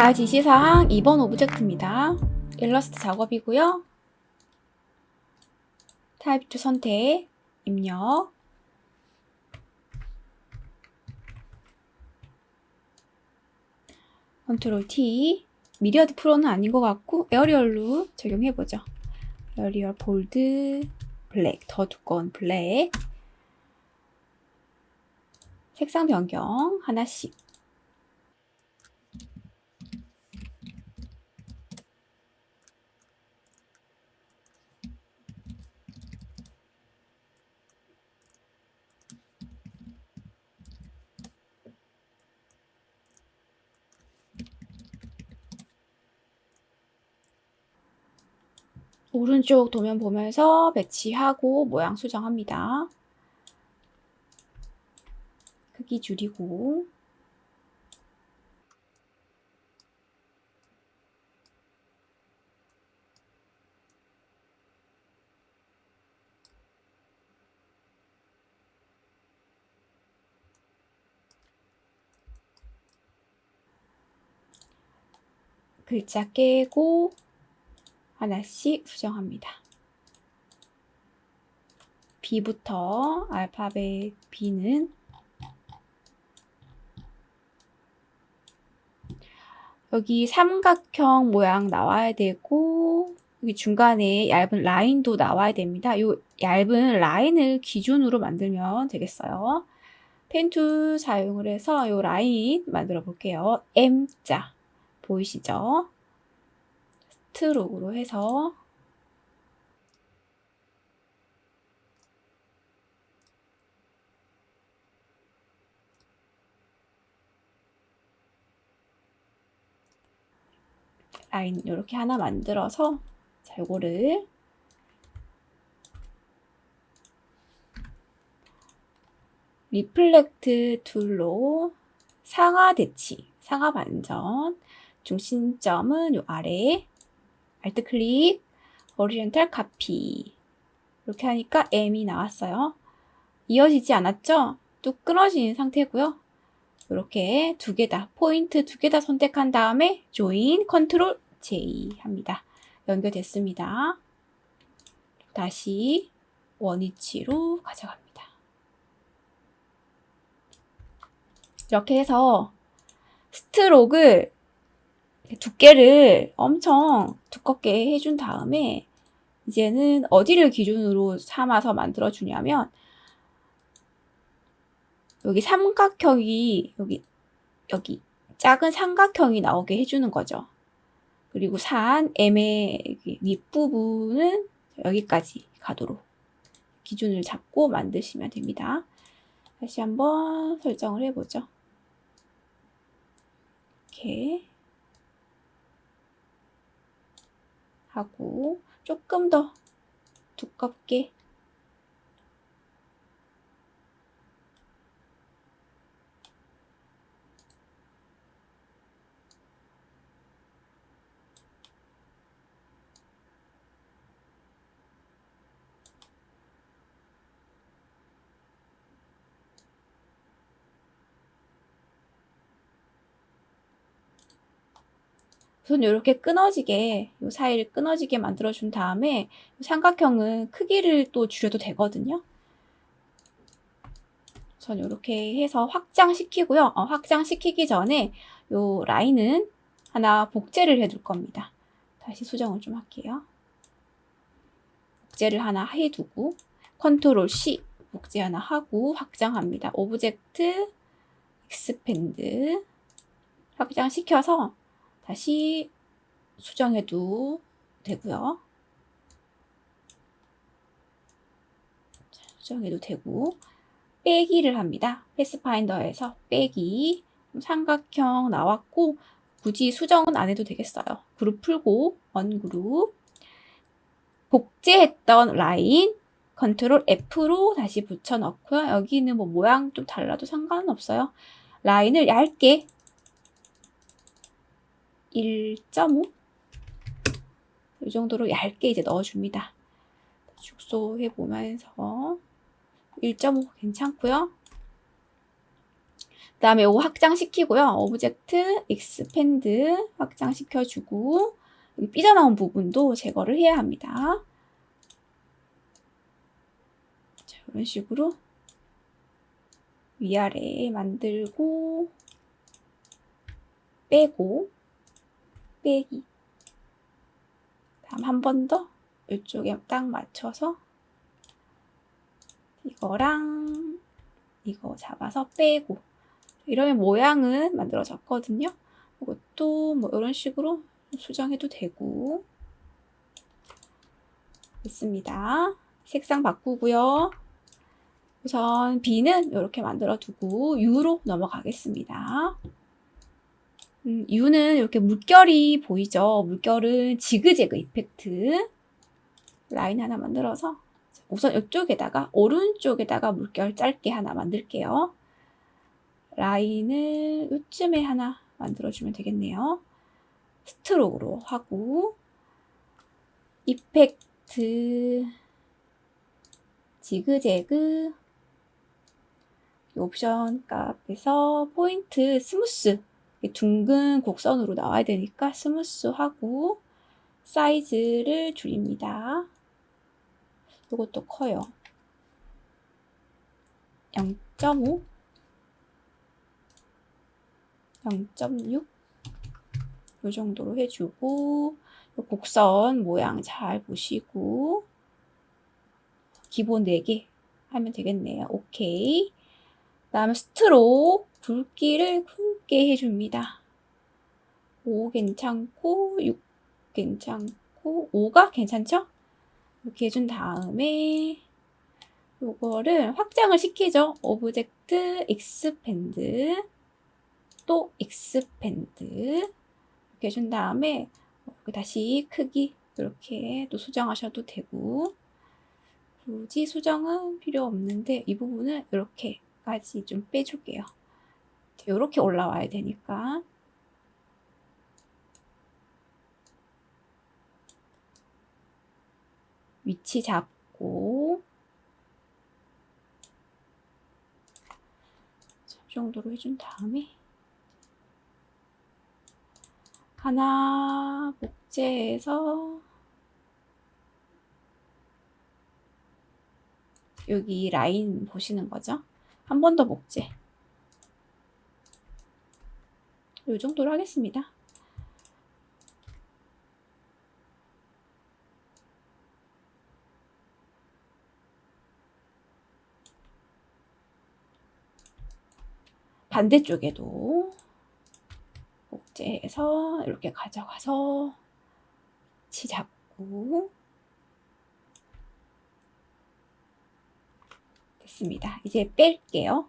자, 지시사항 2번 오브젝트입니다. 일러스트 작업이고요. 타입 2 선택, 입력, 컨트롤 T, 미디어드 프로는 아닌 것 같고 에어리얼로 적용해보죠. 에어리얼 볼드, 블랙, 더 두꺼운 블랙, 색상 변경 하나씩. 오른쪽 도면 보면서 배치하고 모양 수정합니다. 크기 줄이고 글자 깨고 하나씩 수정합니다. B부터 알파벳 B는 여기 삼각형 모양 나와야 되고 여기 중간에 얇은 라인도 나와야 됩니다. 이 얇은 라인을 기준으로 만들면 되겠어요. 펜툴 사용을 해서 이 라인 만들어 볼게요. M자 보이시죠? 스트로크로 해서 라인 이렇게 하나 만들어서 자, 요거를 리플렉트 툴로 상하 대치, 상하 반전, 중심점은 요 아래, 알트 클릭, 오리엔탈 카피. 이렇게 하니까 M이 나왔어요. 이어지지 않았죠? 뚝 끊어진 상태고요. 이렇게 두 개 다, 포인트 두 개 다 선택한 다음에 조인, 컨트롤 J 합니다. 연결됐습니다. 다시 원위치로 가져갑니다. 이렇게 해서 스트로크를 두께를 엄청 두껍게 해준 다음에 이제는 어디를 기준으로 삼아서 만들어 주냐면 여기 삼각형이 여기 작은 삼각형이 나오게 해주는 거죠. 그리고 산 M의 윗부분은 여기까지 가도록 기준을 잡고 만드시면 됩니다. 다시 한번 설정을 해보죠. 이렇게 하고 조금 더 두껍게 우선 이렇게 끊어지게 이 사이를 끊어지게 만들어 준 다음에 삼각형은 크기를 또 줄여도 되거든요. 전 이렇게 해서 확장시키고요. 확장시키기 전에 이 라인은 하나 복제를 해둘 겁니다. 다시 수정을 좀 할게요. 복제를 하나 해두고 컨트롤 C 복제 하나 하고 확장합니다. 오브젝트 익스펜드 확장시켜서 다시 수정해도 되고요. 수정해도 되고 빼기를 합니다. 패스파인더에서 빼기 삼각형 나왔고 굳이 수정은 안 해도 되겠어요. 그룹 풀고 원그룹 복제했던 라인 컨트롤 F로 다시 붙여 넣고요. 여기는 뭐 모양 좀 달라도 상관은 없어요. 라인을 얇게 1.5 이 정도로 얇게 이제 넣어줍니다. 축소해 보면서 1.5 괜찮고요. 그다음에 이거 확장시키고요. 오브젝트 익스펜드 확장시켜주고 여기 삐져나온 부분도 제거를 해야 합니다. 자, 이런 식으로 위아래 만들고 빼고 빼기. 다음 한 번 더 이쪽에 딱 맞춰서 이거랑 이거 잡아서 빼고. 이러면 모양은 만들어졌거든요. 이것도 뭐 이런 식으로 수정해도 되고. 됐습니다. 색상 바꾸고요. 우선 B는 이렇게 만들어 두고 U로 넘어가겠습니다. U는 이렇게 물결이 보이죠? 물결은 지그재그 이펙트. 라인 하나 만들어서 우선 이쪽에다가 오른쪽에다가 물결 짧게 하나 만들게요. 라인을 이쯤에 하나 만들어주면 되겠네요. 스트로크로 하고 이펙트 지그재그 옵션 값에서 포인트 스무스 둥근 곡선으로 나와야 되니까 스무스 하고 사이즈를 줄입니다. 이것도 커요. 0.5 0.6 이 정도로 해주고 곡선 모양 잘 보시고 기본 4개 하면 되겠네요. 오케이. 그다음에 스트로크 굵기를 굵게 해줍니다. 5 괜찮고 6 괜찮고 5가 괜찮죠? 이렇게 해준 다음에 요거를 확장을 시키죠. 오브젝트 익스펜드 또 익스펜드 이렇게 해준 다음에 다시 크기 이렇게 또 수정하셔도 되고 굳이 수정은 필요 없는데 이 부분은 이렇게까지 좀 빼줄게요. 이렇게 올라와야 되니까 위치 잡고 이 정도로 해준 다음에 하나 복제해서 여기 라인 보시는 거죠? 한 번 더 복제. 이 정도로 하겠습니다. 반대쪽에도 복제해서 이렇게 가져가서 위치 잡고 됐습니다. 이제 뺄게요.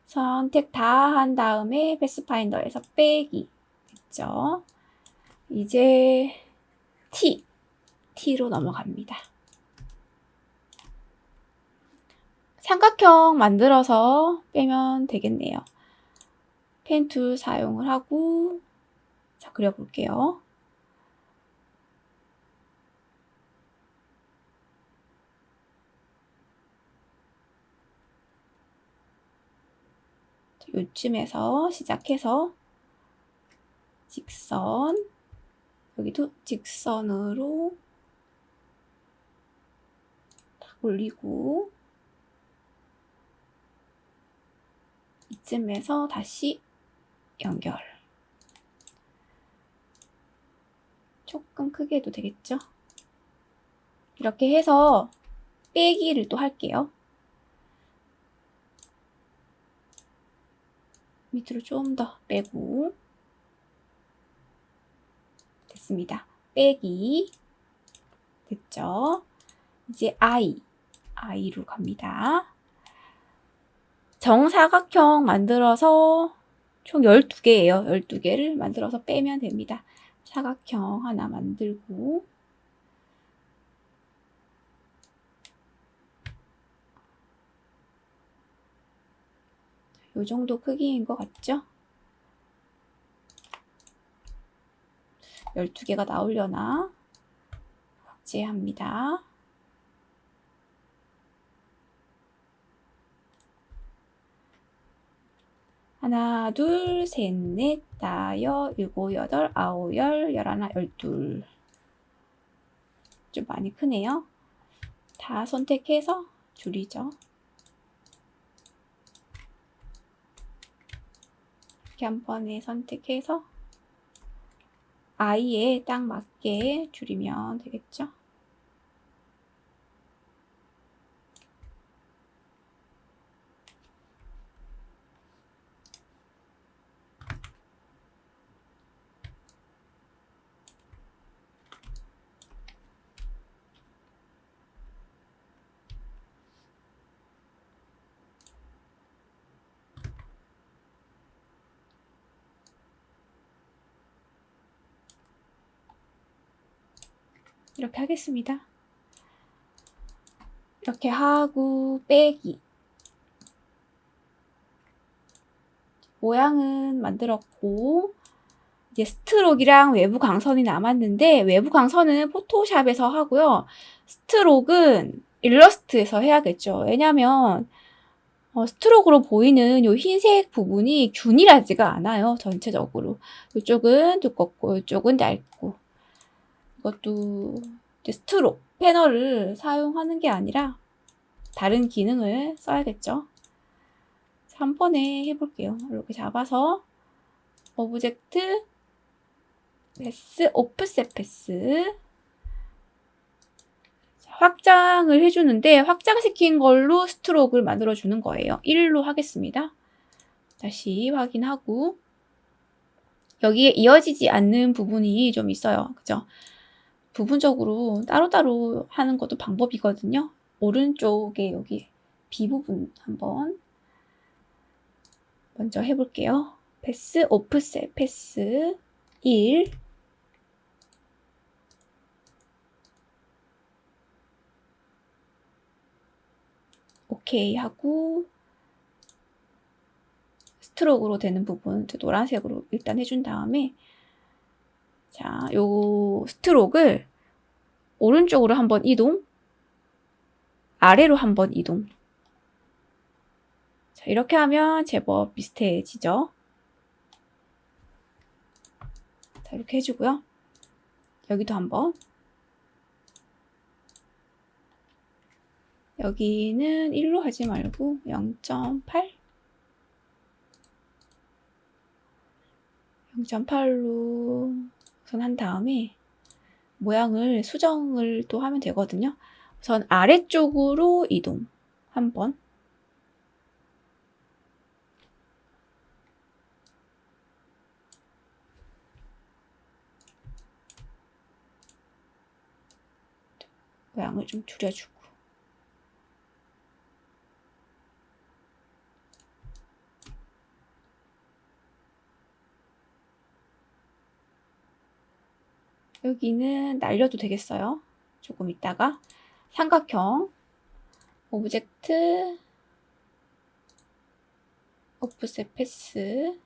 선택 다 한 다음에 패스파인더에서 빼기 됐죠? 이제 T로 넘어갑니다. 삼각형 만들어서 빼면 되겠네요. 펜 툴 사용을 하고 자 그려볼게요. 요쯤에서 시작해서 직선 여기도 직선으로 딱 올리고 이쯤에서 다시 연결. 조금 크게 해도 되겠죠? 이렇게 해서 빼기를 또 할게요. 밑으로 좀 더 빼고 됐습니다. 빼기 됐죠? 이제 I로 갑니다. 정사각형 만들어서 총 12개예요. 12개를 만들어서 빼면 됩니다. 사각형 하나 만들고 이 정도 크기인 것 같죠? 12개가 나오려나? 복제합니다. 하나, 둘, 셋, 넷, 다섯, 일곱, 여덟, 아홉, 열, 열하나, 열둘. 좀 많이 크네요. 다 선택해서 줄이죠. 이렇게 한 번에 선택해서 아이에 딱 맞게 줄이면 되겠죠. 이렇게 하겠습니다. 이렇게 하고 빼기. 모양은 만들었고 이제 스트로크랑 외부 광선이 남았는데 외부 광선은 포토샵에서 하고요. 스트로크는 일러스트에서 해야겠죠. 왜냐면 스트로크로 보이는 요 흰색 부분이 균일하지가 않아요. 전체적으로. 이쪽은 두껍고 이쪽은 얇고. 이것도 스트로크 패널을 사용하는 게 아니라 다른 기능을 써야겠죠. 한 번에 해볼게요. 이렇게 잡아서 오브젝트 패스, 오프셋 패스 확장을 해주는데 확장시킨 걸로 스트로크를 만들어주는 거예요. 1로 하겠습니다. 다시 확인하고 여기에 이어지지 않는 부분이 좀 있어요. 그죠? 부분적으로 따로따로 하는 것도 방법이거든요. 오른쪽에 여기 B 부분 한번 먼저 해볼게요. 패스, 오프셋, 패스 1 오케이 하고 스트로크로 되는 부분 노란색으로 일단 해준 다음에 자, 요 스트로크를 오른쪽으로 한번 이동 아래로 한번 이동 자, 이렇게 하면 제법 비슷해지죠. 자, 이렇게 해주고요. 여기도 한번 여기는 1로 하지 말고 0.8 0.8로 우선 한 다음에 모양을 수정을 또 하면 되거든요. 우선 아래쪽으로 이동 한번 모양을 좀 줄여주고 여기는 날려도 되겠어요. 조금 있다가 삼각형 오브젝트 오프셋 패스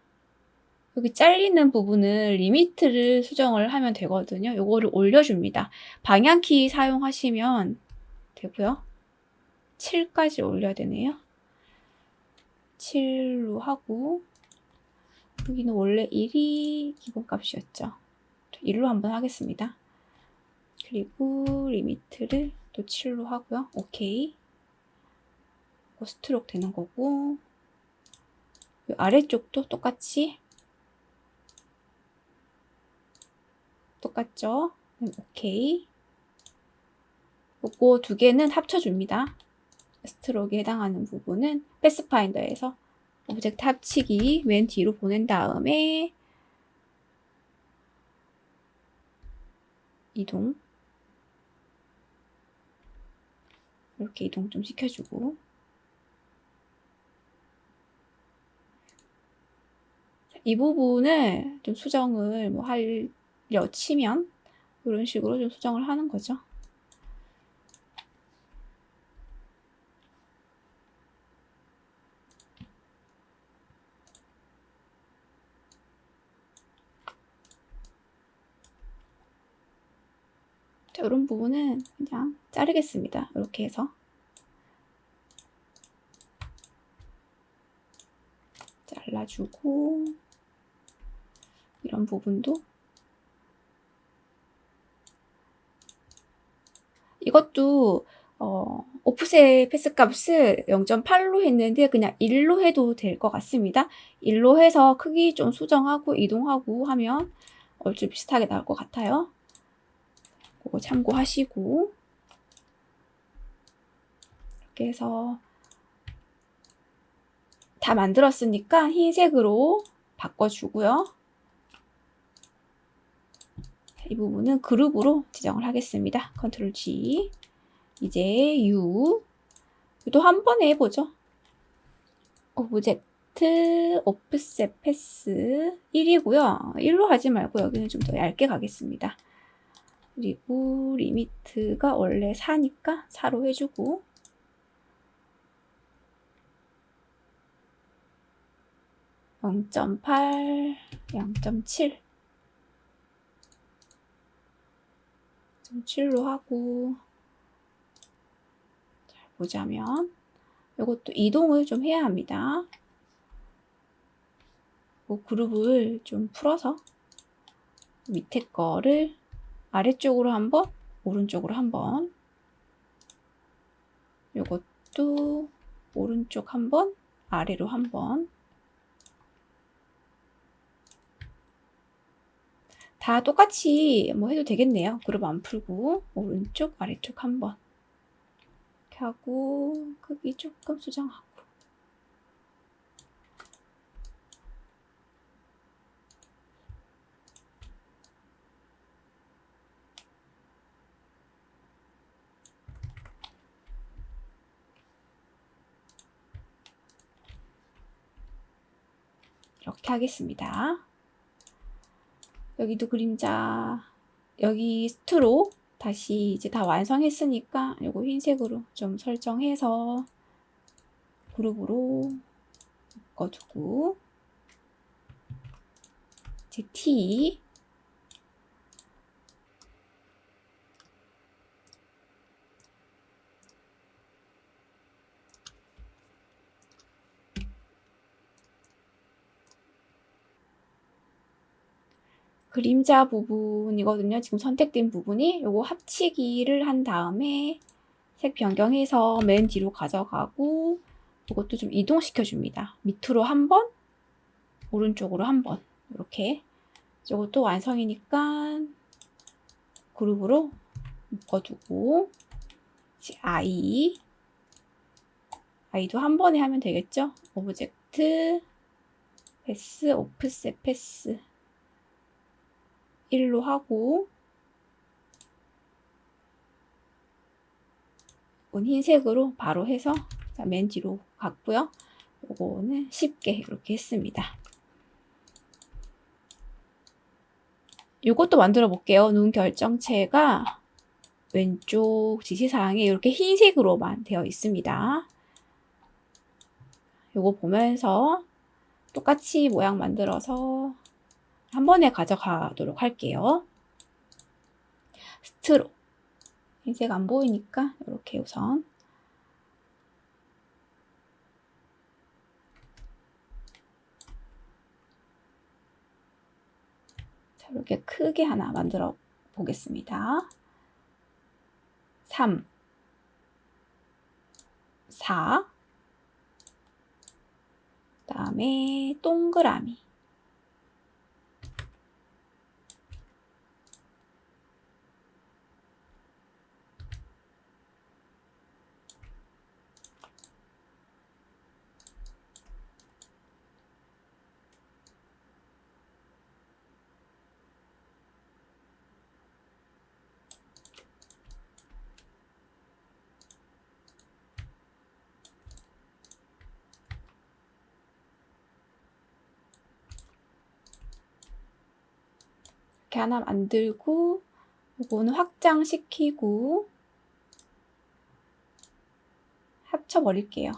여기 잘리는 부분을 리미트를 수정을 하면 되거든요. 요거를 올려줍니다. 방향키 사용하시면 되고요. 7까지 올려야 되네요. 7로 하고 여기는 원래 1이 기본값이었죠. 1로 한번 하겠습니다. 그리고 리미트를 또 7로 하고요. 오케이. 스트로크 되는 거고 이 아래쪽도 똑같이 똑같죠? 오케이. 요거 두 개는 합쳐줍니다. 스트로크에 해당하는 부분은 패스파인더에서 오브젝트 합치기 맨 뒤로 보낸 다음에 이동 이렇게 이동 좀 시켜주고 이 부분을 좀 수정을 뭐 하려 치면 이런 식으로 좀 수정을 하는 거죠. 자, 이런 부분은 그냥 자르겠습니다. 이렇게 해서 잘라주고 이런 부분도 이것도 오프셋 패스 값을 0.8로 했는데 그냥 1로 해도 될 것 같습니다. 1로 해서 크기 좀 수정하고 이동하고 하면 얼추 비슷하게 나올 것 같아요. 그거 참고하시고 이렇게 해서 다 만들었으니까 흰색으로 바꿔주고요. 이 부분은 그룹으로 지정을 하겠습니다. 컨트롤 G. 이제 U. 또 한 번에 해보죠. 오브젝트, 오프셋 패스 1이고요. 1로 하지 말고 여기는 좀 더 얇게 가겠습니다. 그리고 리미트가 원래 4니까 4로 해주고 0.8, 0.7 7로 하고 잘 보자면 이것도 이동을 좀 해야 합니다. 그룹을 좀 풀어서 밑에 거를 아래쪽으로 한번, 오른쪽으로 한번, 이것도 오른쪽 한번, 아래로 한번. 다 똑같이 뭐 해도 되겠네요. 그룹 안 풀고 오른쪽, 아래쪽 한번 이렇게 하고 크기 조금 수정하고 이렇게 하겠습니다. 여기도 그림자, 여기 스트로 다시 이제 다 완성했으니까 이거 흰색으로 좀 설정해서 그룹으로 묶어두고 이제 T 그림자 부분이거든요. 지금 선택된 부분이 요거 합치기를 한 다음에 색 변경해서 맨 뒤로 가져가고 이것도 좀 이동시켜 줍니다. 밑으로 한 번, 오른쪽으로 한 번 이렇게. 이것도 완성이니까 그룹으로 묶어두고 이제 I도 한 번에 하면 되겠죠? 오브젝트, 패스, 오프셋 패스 1로 하고 흰색으로 바로 해서 맨 뒤로 갔고요. 요거는 쉽게 이렇게 했습니다. 요것도 만들어 볼게요. 눈 결정체가 왼쪽 지시사항에 이렇게 흰색으로만 되어 있습니다. 요거 보면서 똑같이 모양 만들어서 한 번에 가져가도록 할게요. 스트로 흰색 안 보이니까 이렇게 우선 자, 이렇게 크게 하나 만들어 보겠습니다. 3, 4 그다음에 동그라미 이렇게 하나 만들고 이거는 확장시키고 합쳐버릴게요.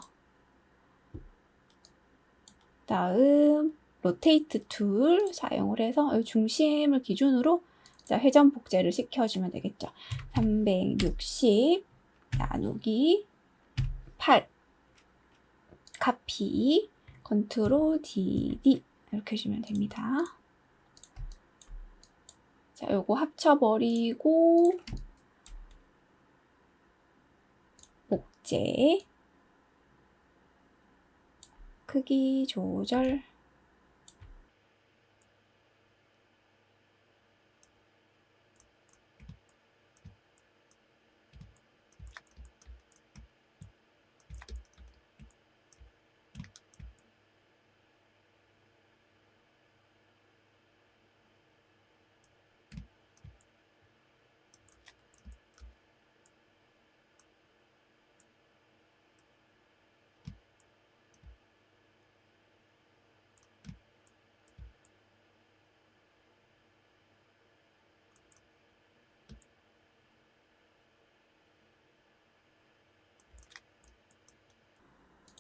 다음 로테이트 툴 사용을 해서 중심을 기준으로 회전 복제를 시켜주면 되겠죠. 360 나누기 8 카피 컨트롤 DD 이렇게 해주면 됩니다. 자, 요거 합쳐버리고 목재 크기 조절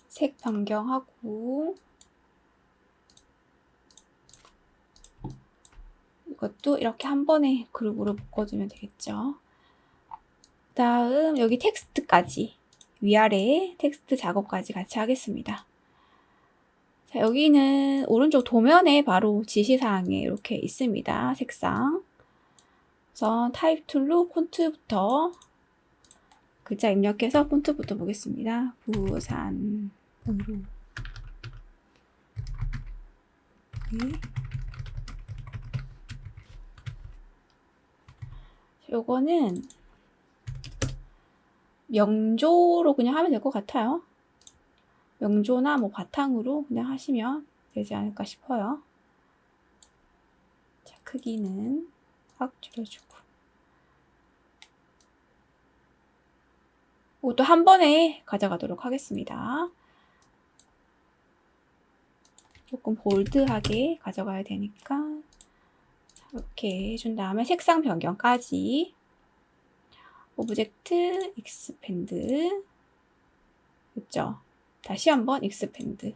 색 변경하고 이것도 이렇게 한 번에 그룹으로 묶어주면 되겠죠. 다음 여기 텍스트까지 위아래 텍스트 작업까지 같이 하겠습니다. 자, 여기는 오른쪽 도면에 바로 지시사항에 이렇게 있습니다. 색상. 우선 타입 툴로 폰트부터 글자 입력해서 폰트부터 보겠습니다. 부산으로. 네. 요거는 명조로 그냥 하면 될 것 같아요. 명조나 뭐 바탕으로 그냥 하시면 되지 않을까 싶어요. 자, 크기는 확 줄여주고. 이것도 한 번에 가져가도록 하겠습니다. 조금 볼드하게 가져가야 되니까 이렇게 해준 다음에 색상 변경까지 오브젝트 익스펜드 그죠? 다시 한번 익스펜드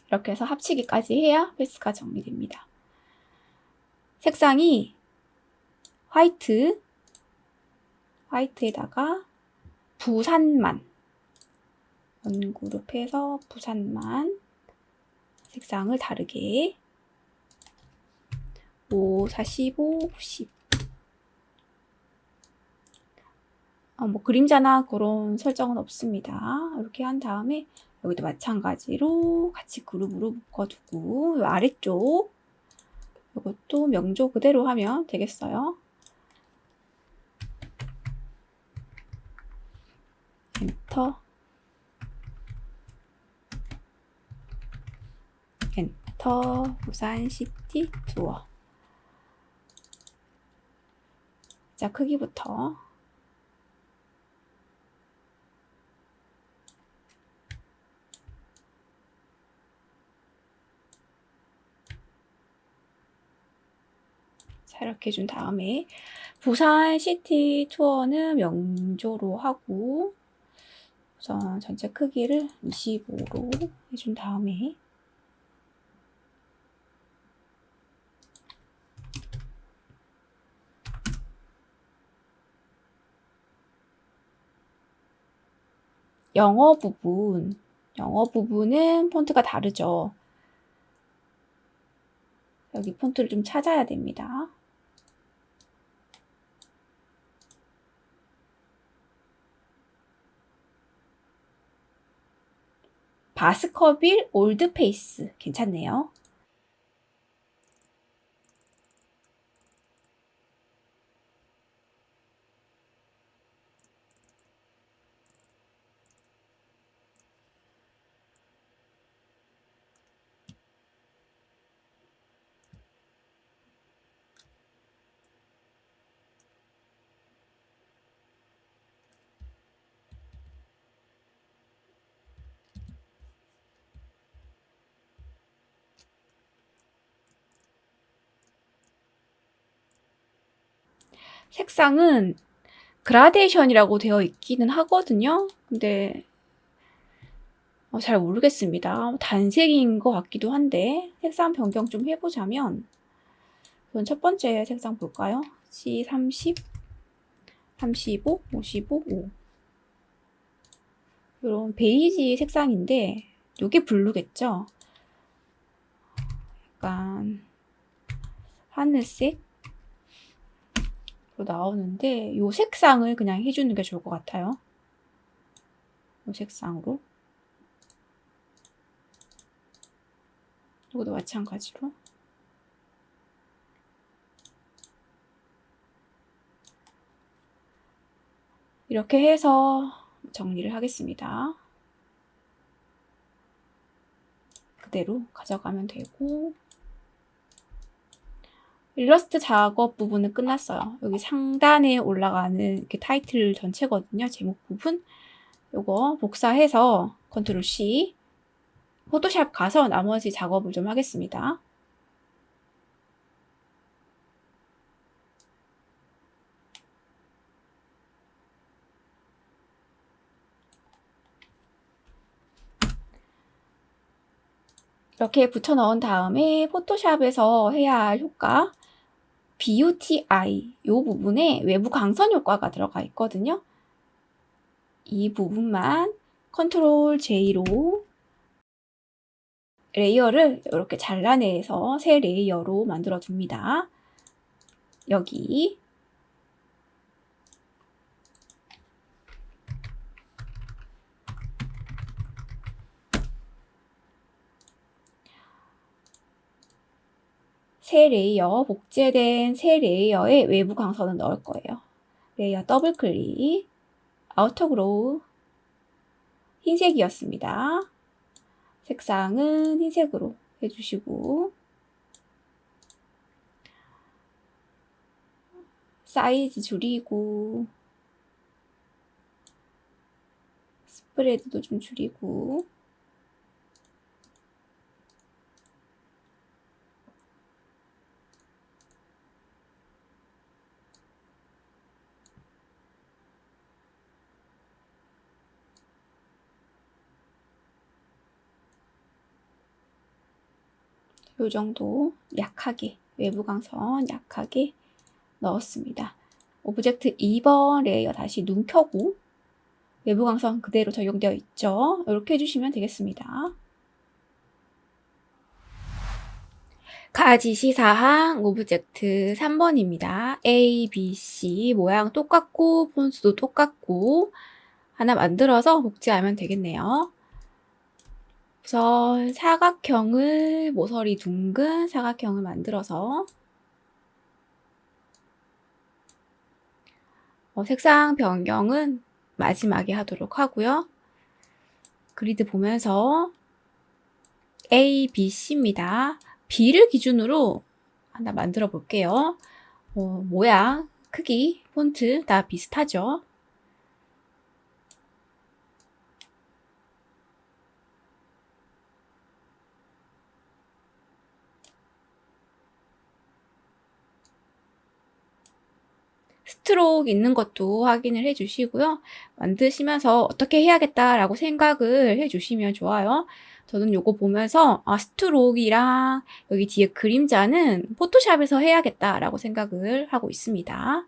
이렇게 해서 합치기까지 해야 패스가 정리됩니다. 색상이 화이트에다가 부산만 원그룹해서 부산만 색상을 다르게 5, 45, 90 뭐 그림자나 그런 설정은 없습니다. 이렇게 한 다음에 여기도 마찬가지로 같이 그룹으로 묶어두고 이 아래쪽 이것도 명조 그대로 하면 되겠어요. 엔터 엔터 부산시티 투어. 자, 크기부터 자, 이렇게 해준 다음에 부산 시티 투어는 명조로 하고 우선 전체 크기를 25로 해준 다음에 영어 부분은 폰트가 다르죠. 여기 폰트를 좀 찾아야 됩니다. 바스커빌 올드페이스 괜찮네요. 색상은 그라데이션이라고 되어 있기는 하거든요. 근데 잘 모르겠습니다. 단색인 것 같기도 한데 색상 변경 좀 해보자면 우선 첫 번째 색상 볼까요? C30, 35, 55, 5 이런 베이지 색상인데 요게 블루겠죠? 약간 하늘색으로 나오는데 요 색상을 그냥 해주는 게 좋을 것 같아요. 요 색상으로. 이것도 마찬가지로. 이렇게 해서 정리를 하겠습니다. 그대로 가져가면 되고, 일러스트 작업 부분은 끝났어요. 여기 상단에 올라가는 이렇게 타이틀 전체거든요. 제목 부분. 요거 복사해서 컨트롤 C, 포토샵 가서 나머지 작업을 좀 하겠습니다. 이렇게 붙여 넣은 다음에 포토샵에서 해야 할 효과, BUTI 요 부분에 외부 광선 효과가 들어가 있거든요. 이 부분만 컨트롤 J로 레이어를 이렇게 잘라내서 새 레이어로 만들어 줍니다. 여기 새 레이어, 복제된 새 레이어에 외부 광선을 넣을 거예요. 레이어 더블 클릭, 아우터 그로우, 흰색이었습니다. 색상은 흰색으로 해주시고, 사이즈 줄이고, 스프레드도 좀 줄이고, 요 정도 약하게, 외부 광선 약하게 넣었습니다. 오브젝트 2번 레이어 다시 눈 켜고 외부 광선 그대로 적용되어 있죠. 이렇게 해주시면 되겠습니다. 가지시사항 오브젝트 3번입니다. A, B, C 모양 똑같고 폰수도 똑같고 하나 만들어서 복제하면 되겠네요. 우선 사각형을 모서리 둥근 사각형을 만들어서 색상 변경은 마지막에 하도록 하고요. 그리드 보면서 A, B, C입니다. B를 기준으로 하나 만들어 볼게요. 모양, 크기, 폰트 다 비슷하죠? 스트로크 있는 것도 확인을 해주시고요. 만드시면서 어떻게 해야겠다라고 생각을 해주시면 좋아요. 저는 요거 보면서 스트로크이랑 여기 뒤에 그림자는 포토샵에서 해야겠다라고 생각을 하고 있습니다.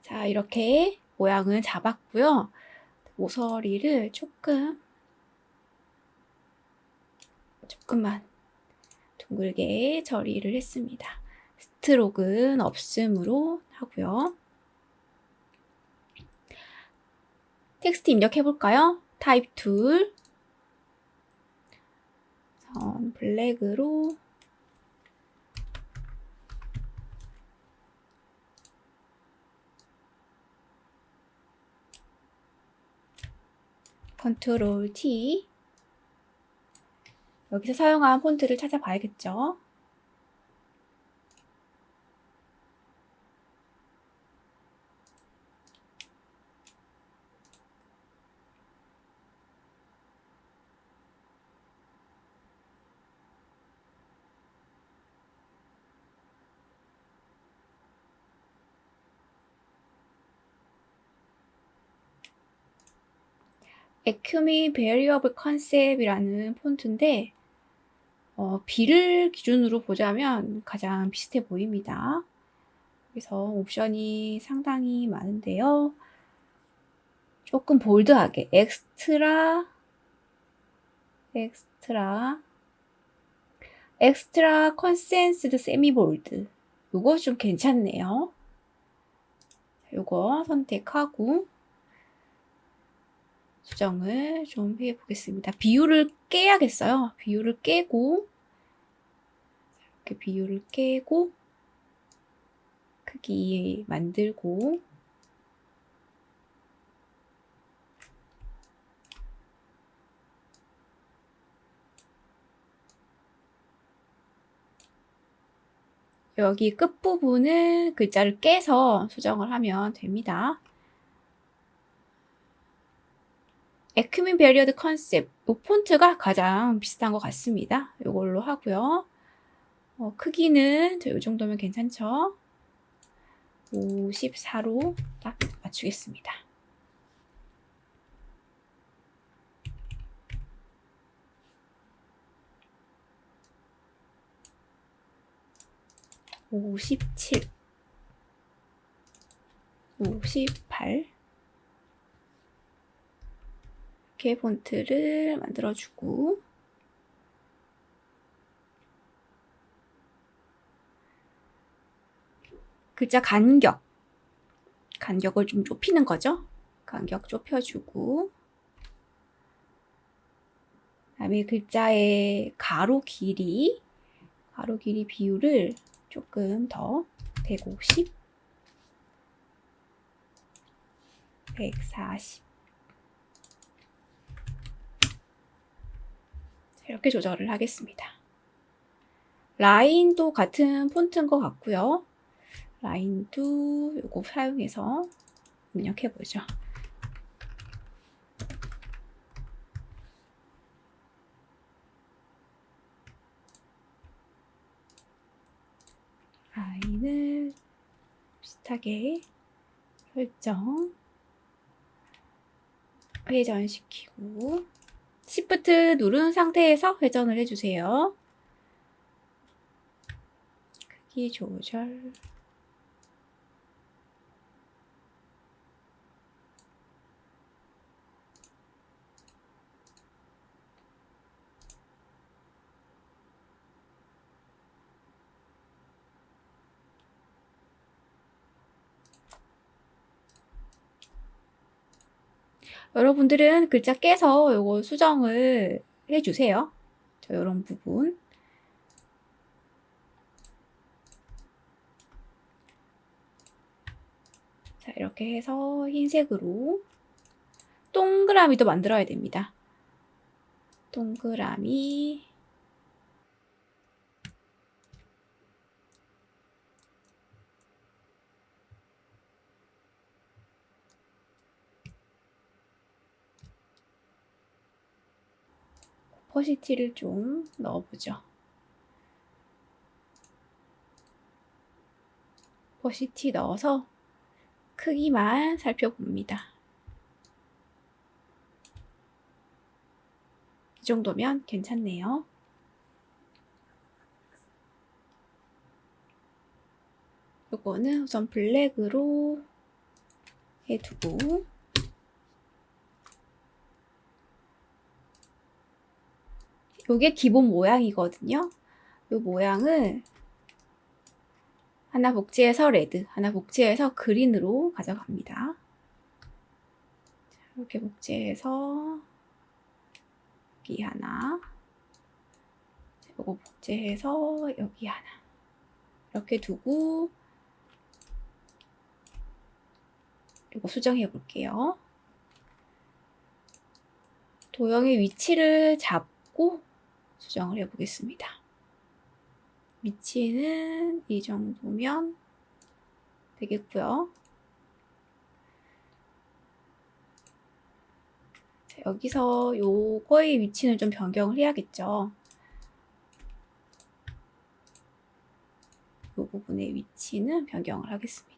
자, 이렇게 모양을 잡았고요. 모서리를 조금만 둥글게 처리를 했습니다. 스트로크는 없음으로 하고요. 텍스트 입력해 볼까요? 타입 툴, 선 블랙으로 컨트롤 T, 여기서 사용한 폰트를 찾아봐야겠죠. 에큐미 베리어블 컨셉이라는 폰트인데 B를 기준으로 보자면 가장 비슷해 보입니다. 그래서 옵션이 상당히 많은데요. 조금 볼드하게 엑스트라 컨센스드 세미 볼드, 요거 좀 괜찮네요. 요거 선택하고 수정을 좀 해보겠습니다. 비율을 깨야겠어요. 비율을 깨고, 이렇게 비율을 깨고 크기 만들고, 여기 끝부분은 글자를 깨서 수정을 하면 됩니다. 에큐민 베리어드 컨셉, 이 폰트가 가장 비슷한 것 같습니다. 이걸로 하고요. 크기는 이 정도면 괜찮죠? 54로 딱 맞추겠습니다. (57) 58 이렇게 폰트를 만들어주고, 글자 간격을 좀 좁히는 거죠. 간격 좁혀주고, 그다음에 글자의 가로 길이 비율을 조금 더 150, 140 이렇게 조절을 하겠습니다. 라인도 같은 폰트인 것 같고요. 라인도 요거 사용해서 입력해보죠. 라인을 비슷하게 설정, 회전시키고, Shift 누른 상태에서 회전을 해주세요. 크기 조절. 여러분들은 글자 깨서 요거 수정을 해주세요. 이런 부분. 자, 이렇게 해서 흰색으로 동그라미도 만들어야 됩니다. 동그라미. 퍼시티를 좀 넣어보죠. 퍼시티 넣어서 크기만 살펴봅니다. 이 정도면 괜찮네요. 요거는 우선 블랙으로 해두고, 요게 기본 모양이거든요. 요 모양을 하나 복제해서 레드, 하나 복제해서 그린으로 가져갑니다. 이렇게 복제해서 여기 하나, 요거 복제해서 여기 하나, 이렇게 두고 이거 수정해 볼게요. 도형의 위치를 잡고 수정을 해 보겠습니다. 위치는 이 정도면 되겠고요. 자, 여기서 요거의 위치는 좀 변경을 해야겠죠. 요 부분의 위치는 변경을 하겠습니다.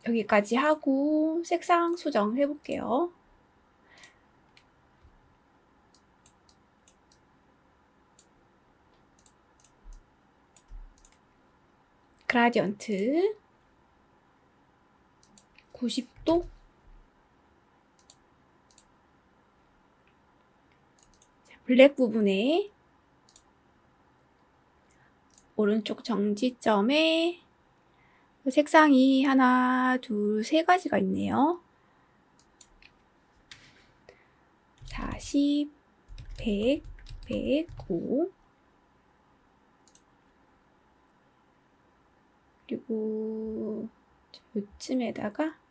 여기까지 하고 색상 수정해 볼게요. 그라디언트 90도 블랙 부분에 오른쪽 정지점에 색상이 하나, 둘, 세 가지가 있네요. 40, 100, 105 그리고 요쯤에다가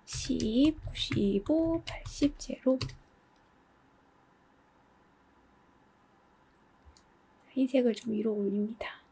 10, 95, 80 제로 흰색을 좀 위로 올립니다.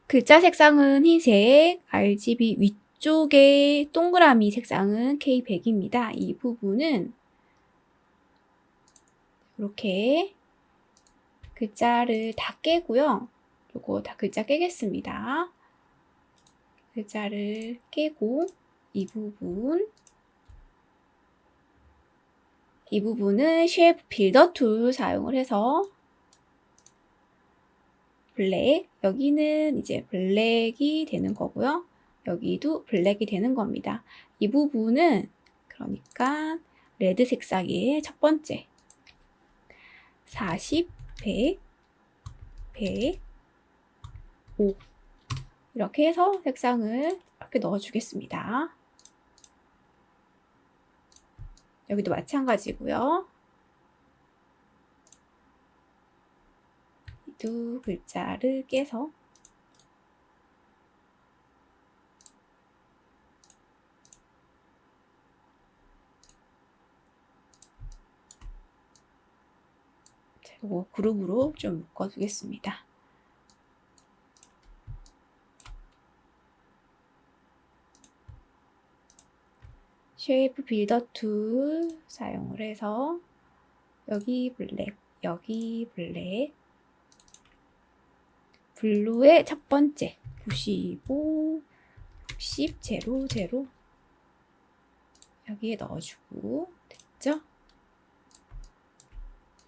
글자 색상은 흰색, RGB 위쪽에 동그라미 색상은 K100입니다. 이 부분은 이렇게 글자를 다 깨고요. 요거 다 글자 깨겠습니다. 글자를 깨고 이 부분은 쉐이프 빌더 툴 사용을 해서 블랙, 여기는 이제 블랙이 되는 거고요. 여기도 블랙이 되는 겁니다. 이 부분은 그러니까 레드 색상의 첫 번째 40, 100, 105 이렇게 해서 색상을 이렇게 넣어주겠습니다. 여기도 마찬가지고요. 두 글자를 깨서 이거 그룹으로 좀 묶어두겠습니다. 쉐이프 빌더 툴 사용을 해서 여기 블랙, 여기 블랙, 블루의 첫 번째 95, 60, 00 여기에 넣어주고 됐죠?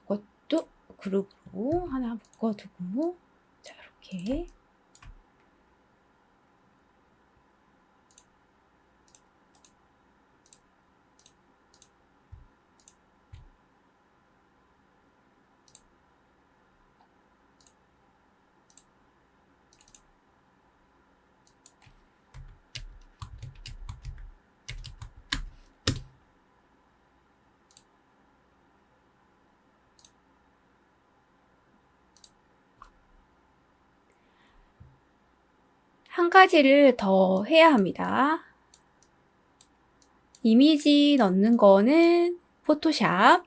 이것도 그룹으로 하나 묶어두고 자 이렇게 한 가지를 더 해야 합니다. 이미지 넣는 거는 포토샵,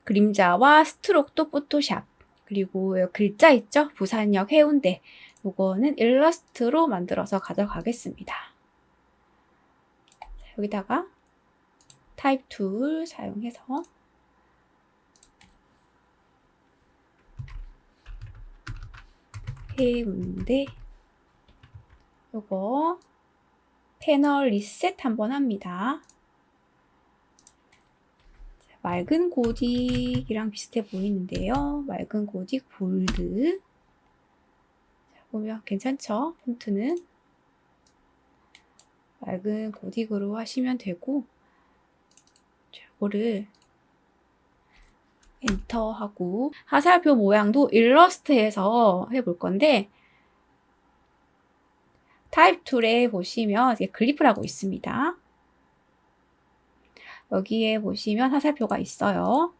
그림자와 스트로크도 포토샵, 그리고 글자 있죠? 부산역 해운대. 이거는 일러스트로 만들어서 가져가겠습니다. 여기다가 타입 툴 사용해서 해운대 요거 패널 리셋 한번 합니다. 맑은 고딕이랑 비슷해 보이는데요. 맑은 고딕 볼드. 자, 보면 괜찮죠? 폰트는. 맑은 고딕으로 하시면 되고, 이거를 엔터하고 화살표 모양도 일러스트해서 해볼 건데 타입 툴에 보시면 글리프라고 있습니다. 여기에 보시면 화살표가 있어요.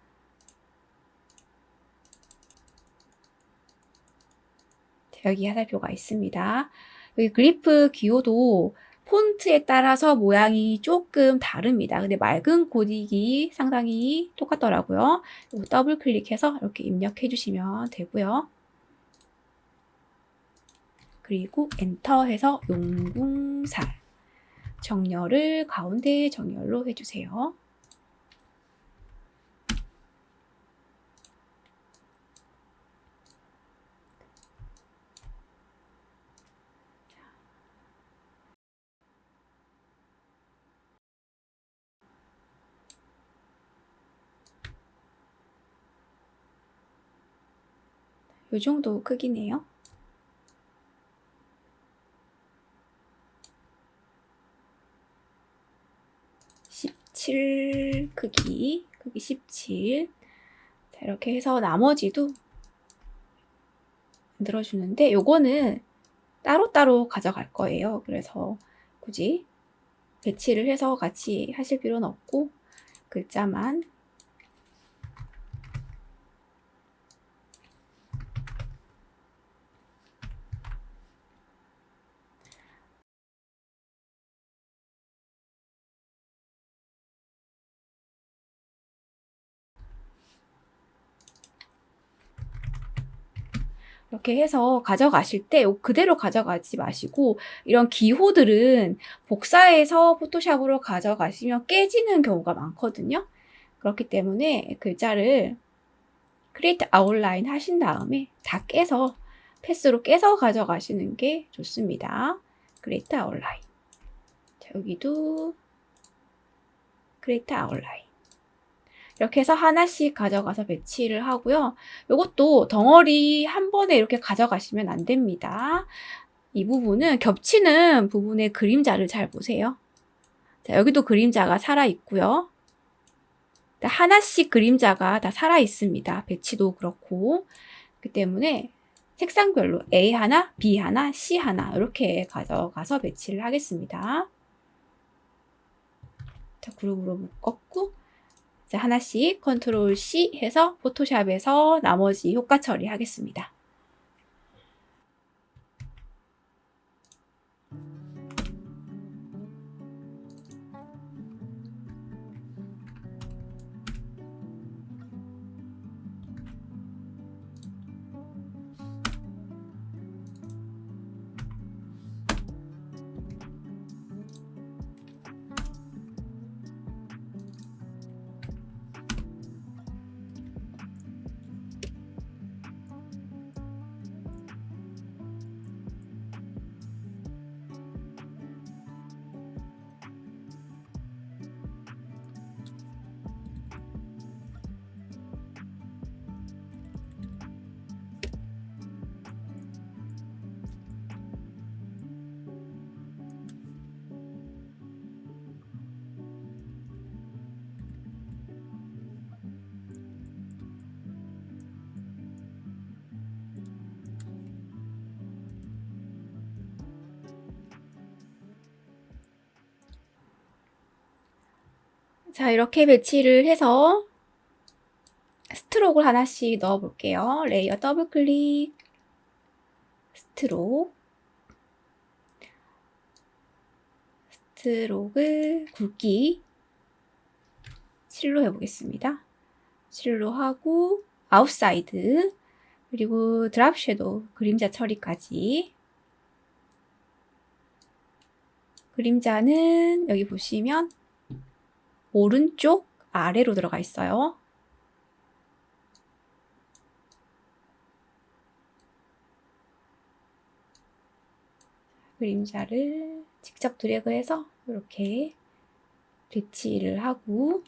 여기 화살표가 있습니다. 여기 글리프 기호도 폰트에 따라서 모양이 조금 다릅니다. 근데 맑은 고딕이 상당히 똑같더라고요. 더블 클릭해서 이렇게 입력해 주시면 되고요. 그리고 엔터 해서 용궁살 정렬을 가운데 정렬로 해주세요. 이 정도 크기네요. 크기 17. 자, 이렇게 해서 나머지도 만들어주는데 요거는 따로따로 가져갈 거예요. 그래서 굳이 배치를 해서 같이 하실 필요는 없고 글자만 이렇게 해서 가져가실 때 그대로 가져가지 마시고 이런 기호들은 복사해서 포토샵으로 가져가시면 깨지는 경우가 많거든요. 그렇기 때문에 글자를 크리에이트 아웃라인 하신 다음에 다 깨서 패스로 깨서 가져가시는 게 좋습니다. 크리에이트 아웃라인. 자, 여기도 크리에이트 아웃라인. 이렇게 해서 하나씩 가져가서 배치를 하고요. 이것도 덩어리 한 번에 이렇게 가져가시면 안 됩니다. 이 부분은 겹치는 부분의 그림자를 잘 보세요. 자, 여기도 그림자가 살아 있고요. 하나씩 그림자가 다 살아 있습니다. 배치도 그렇고. 그렇기 때문에 색상별로 A 하나, B 하나, C 하나 이렇게 가져가서 배치를 하겠습니다. 자, 그룹으로 묶었고 이제 하나씩 컨트롤 C 해서 포토샵에서 나머지 효과 처리하겠습니다. 자, 이렇게 배치를 해서 스트로크를 하나씩 넣어 볼게요. 레이어 더블 클릭, 스트로크 굵기 7로 해보겠습니다. 7로 하고 아웃사이드 그리고 드랍 섀도우 그림자 처리까지. 그림자는 여기 보시면 오른쪽 아래로 들어가 있어요. 그림자를 직접 드래그해서 이렇게 배치를 하고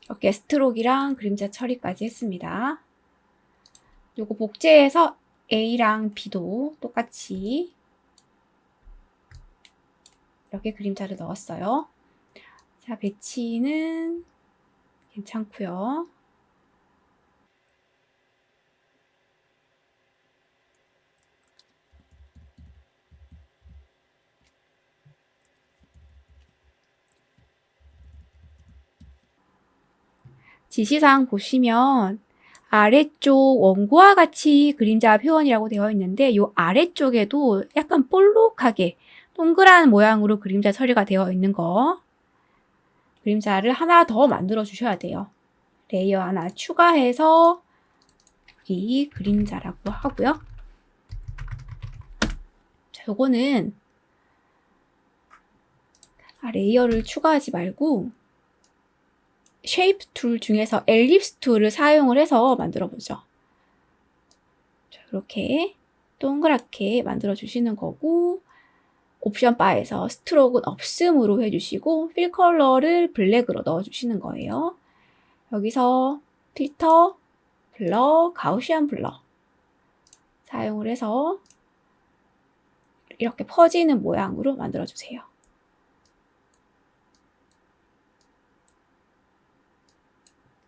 이렇게 스트로크랑 그림자 처리까지 했습니다. 요거 복제해서 A랑 B도 똑같이 이렇게 그림자를 넣었어요. 자, 배치는 괜찮고요. 지시사항 보시면 아래쪽 원고와 같이 그림자 표현이라고 되어 있는데 이 아래쪽에도 약간 볼록하게 동그란 모양으로 그림자 처리가 되어 있는 거 그림자를 하나 더 만들어 주셔야 돼요. 레이어 하나 추가해서 여기 그림자라고 하고요. 자, 요거는 레이어를 추가하지 말고 쉐이프 툴 중에서 엘립스 툴을 사용을 해서 만들어 보죠. 자, 이렇게 동그랗게 만들어 주시는 거고 옵션 바에서 스트로크는 없음으로 해주시고 필 컬러를 블랙으로 넣어 주시는 거예요. 여기서 필터, 블러, 가우시안 블러 사용을 해서 이렇게 퍼지는 모양으로 만들어 주세요.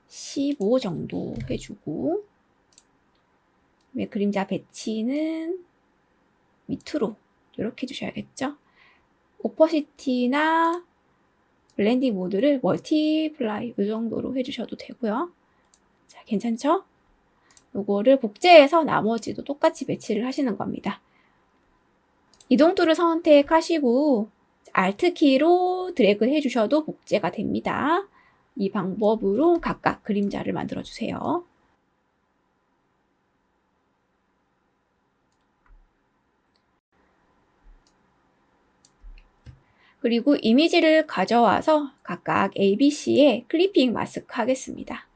(15) 정도 해주고 그림자 배치는 밑으로 이렇게 해주셔야겠죠. 오퍼시티나 블렌딩 모드를 멀티플라이 이 정도로 해주셔도 되고요. 자, 괜찮죠? 요거를 복제해서 나머지도 똑같이 배치를 하시는 겁니다. 이동 툴을 선택하시고 Alt키로 드래그 해주셔도 복제가 됩니다. 이 방법으로 각각 그림자를 만들어 주세요. 그리고 이미지를 가져와서 각각 ABC에 클리핑 마스크 하겠습니다.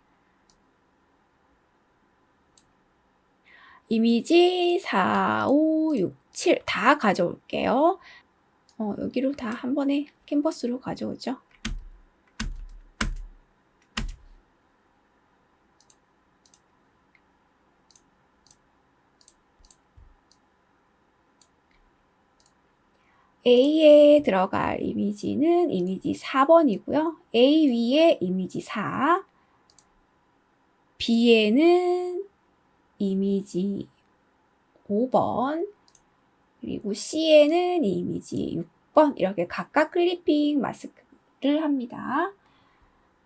이미지 4, 5, 6, 7 다 가져올게요. 여기로 다 한 번에 캔버스로 가져오죠. A에 들어갈 이미지는 이미지 4번이고요. A 위에 이미지 4, B에는 이미지 5번, 그리고 C에는 이미지 6번 이렇게 각각 클리핑 마스크를 합니다.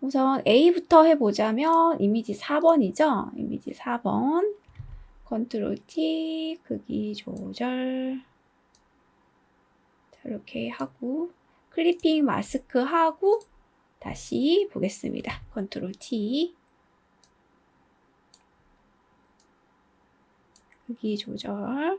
우선 A부터 해보자면 이미지 4번이죠. 이미지 4번 컨트롤 T 크기 조절 이렇게 하고 클리핑 마스크 하고 다시 보겠습니다. 컨트롤 T 크기 조절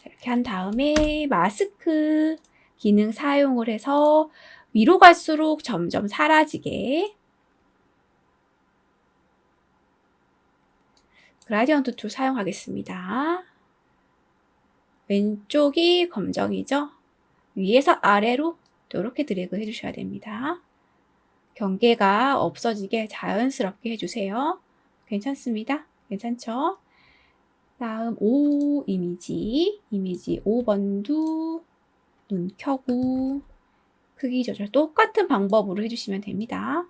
이렇게 한 다음에 마스크 기능 사용을 해서 위로 갈수록 점점 사라지게 그라디언트 툴 사용하겠습니다. 왼쪽이 검정이죠? 위에서 아래로 이렇게 드래그 해주셔야 됩니다. 경계가 없어지게 자연스럽게 해주세요. 괜찮습니다. 괜찮죠? 다음 5 이미지 5번도 눈 켜고 크기 조절 똑같은 방법으로 해주시면 됩니다.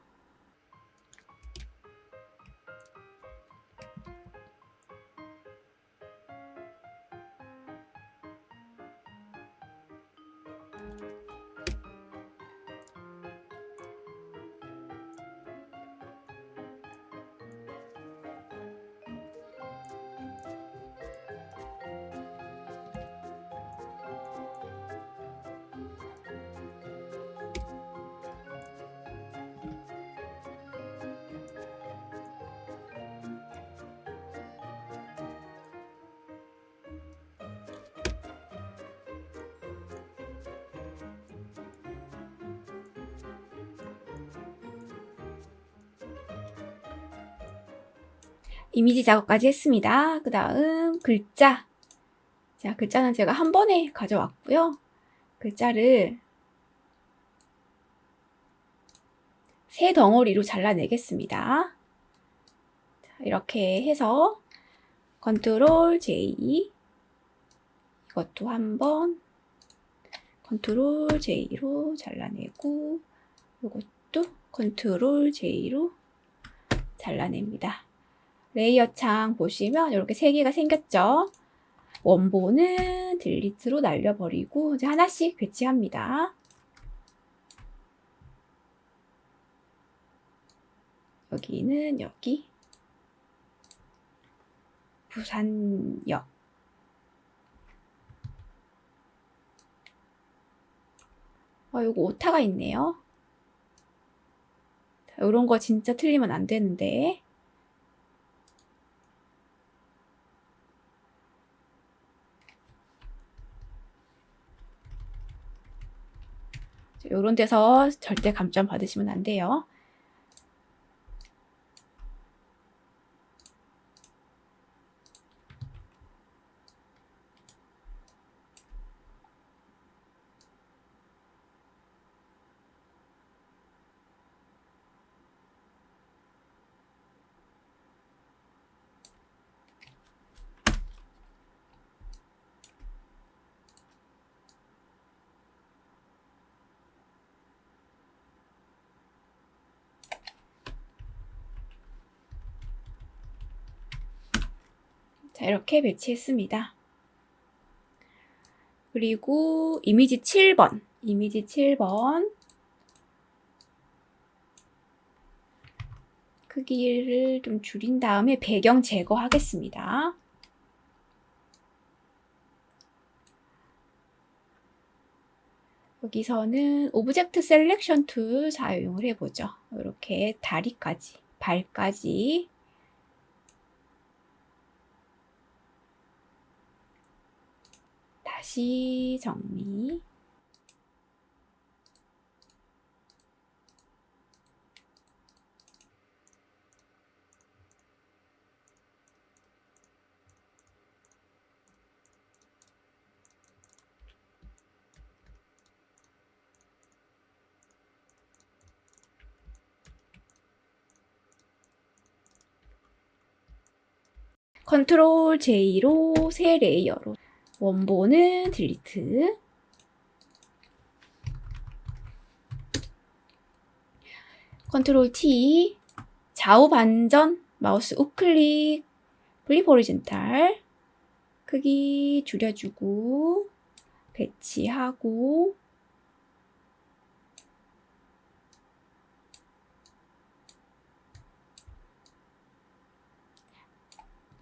이미지 작업까지 했습니다. 그 다음 글자 자, 글자는 제가 한 번에 가져왔고요. 글자를 세 덩어리로 잘라내겠습니다. 자, 이렇게 해서 컨트롤 J, 이것도 한번 컨트롤 J로 잘라내고, 이것도 컨트롤 J로 잘라냅니다. 레이어 창 보시면 이렇게 세 개가 생겼죠? 원본은 딜리트로 날려버리고 이제 하나씩 배치합니다. 여기는 여기 부산역. 요거 오타가 있네요. 이런 거 진짜 틀리면 안 되는데. 이런 데서 절대 감점 받으시면 안 돼요. 자, 이렇게 배치했습니다. 그리고 이미지 7번. 이미지 7번. 크기를 좀 줄인 다음에 배경 제거하겠습니다. 여기서는 오브젝트 셀렉션 툴 사용을 해보죠. 이렇게 다리까지, 발까지 다시 정리. 컨트롤 J로 새 레이어로 원본은 딜리트. 컨트롤 T 좌우 반전 마우스 우클릭 플립 호리젠탈 크기 줄여주고 배치하고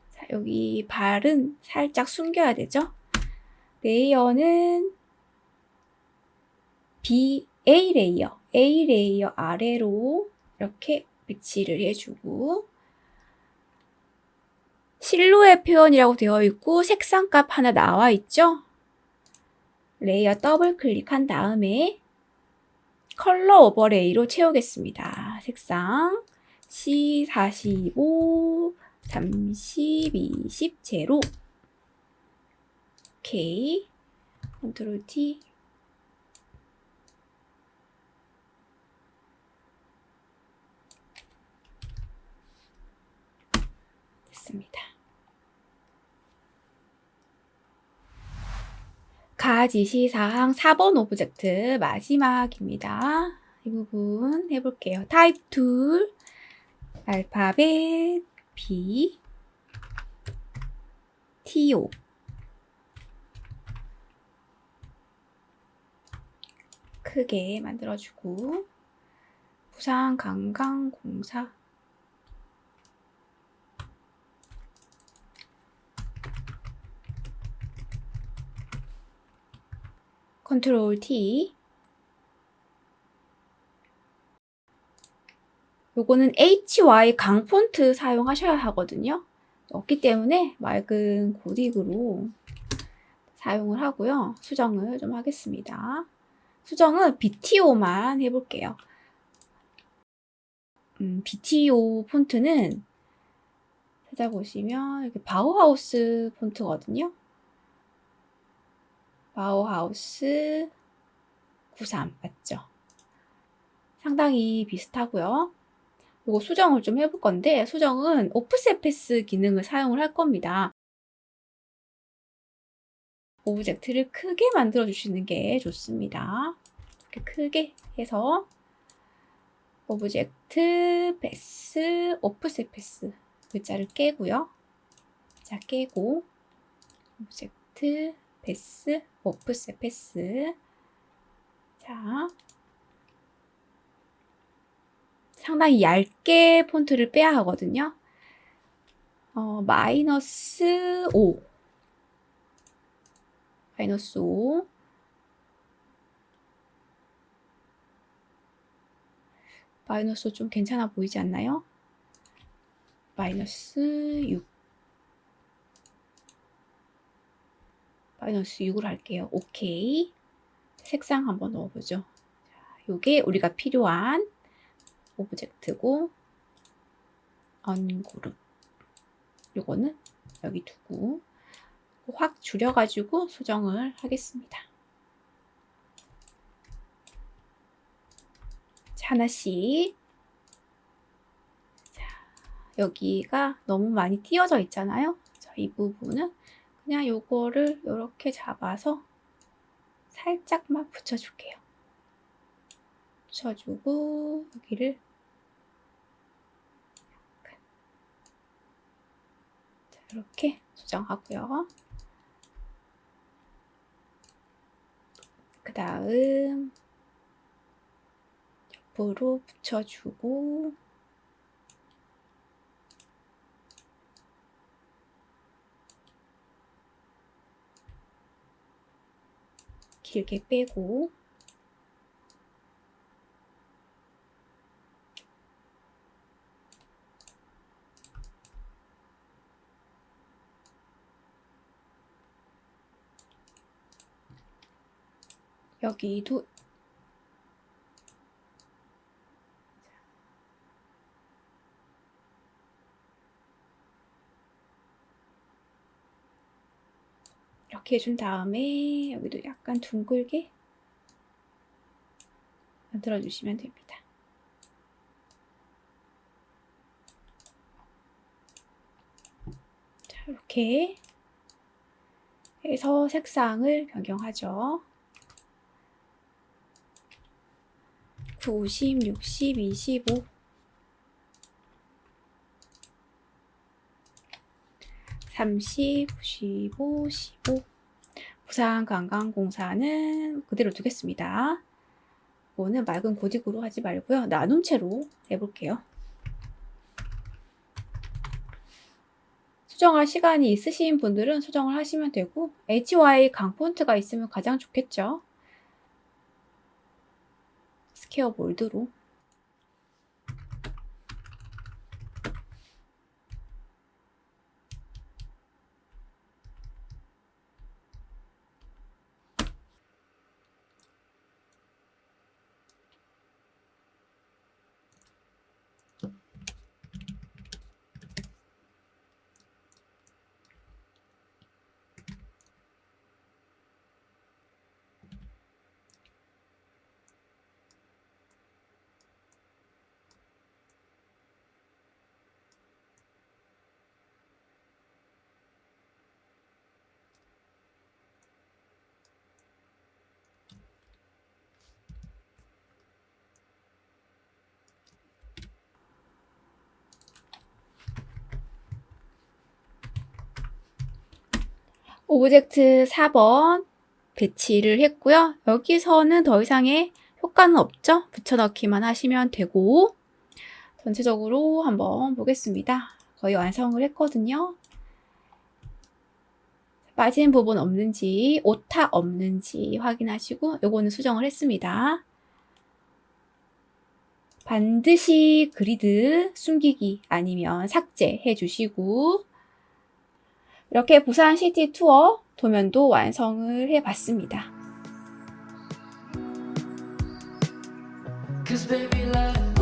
자, 여기 발은 살짝 숨겨야 되죠? 레이어는 A 레이어 아래로 이렇게 배치를 해주고 실루엣 표현이라고 되어 있고 색상값 하나 나와 있죠? 레이어 더블 클릭한 다음에 컬러 오버레이로 채우겠습니다. 색상 C45, 30, 20, 제로. 오케이. 컨트롤 T. 됐습니다. 가지시사항 4번 오브젝트 마지막입니다. 이 부분 해볼게요. 타입 툴, 알파벳, B, TO. 크게 만들어주고, 부산관광공사. 컨트롤 T. 요거는 HY 강폰트 사용하셔야 하거든요. 없기 때문에 맑은 고딕으로 사용을 하고요. 수정을 좀 하겠습니다. 수정은 BTO만 해볼게요. BTO 폰트는 찾아보시면 이렇게 바우하우스 폰트거든요. 바우하우스 93 맞죠? 상당히 비슷하고요. 이거 수정을 좀 해볼 건데 수정은 오프셋 패스 기능을 사용을 할 겁니다. 오브젝트를 크게 만들어 주시는 게 좋습니다. 이렇게 크게 해서 오브젝트 패스 오프셋 패스 글자를 깨고요. 자, 깨고 오브젝트 패스 오프셋 패스. 자, 상당히 얇게 폰트를 빼야 하거든요. 마이너스 5 마이너스 5 마이너스 5 좀 괜찮아 보이지 않나요? 마이너스 6 마이너스 6으로 할게요. 오케이. 색상 한번 넣어보죠. 요게 우리가 필요한 오브젝트고 언그룹 요거는 여기 두고 확 줄여가지고 수정을 하겠습니다. 자, 하나씩. 자, 여기가 너무 많이 띄어져 있잖아요. 자, 이 부분은 그냥 요거를 이렇게 잡아서 살짝만 붙여줄게요. 붙여주고 여기를 자, 이렇게 수정하고요. 그 다음 옆으로 붙여주고 길게 빼고 여기도 이렇게 해준 다음에 여기도 약간 둥글게 만들어 주시면 됩니다. 자, 이렇게 해서 색상을 변경하죠. 90, 60, 25 30, 95, 15 부산관광공사는 그대로 두겠습니다. 이거는 맑은 고딕으로 하지 말고요. 나눔 채로 해볼게요. 수정할 시간이 있으신 분들은 수정을 하시면 되고 HY 강폰트가 있으면 가장 좋겠죠. 스퀘어 몰드로 오브젝트 4번 배치를 했고요. 여기서는 더 이상의 효과는 없죠. 붙여넣기만 하시면 되고 전체적으로 한번 보겠습니다. 거의 완성을 했거든요. 빠진 부분 없는지 오타 없는지 확인하시고 요거는 수정을 했습니다. 반드시 그리드 숨기기 아니면 삭제해 주시고 이렇게 부산 시티 투어 도면도 완성을 해봤습니다. 'Cause baby love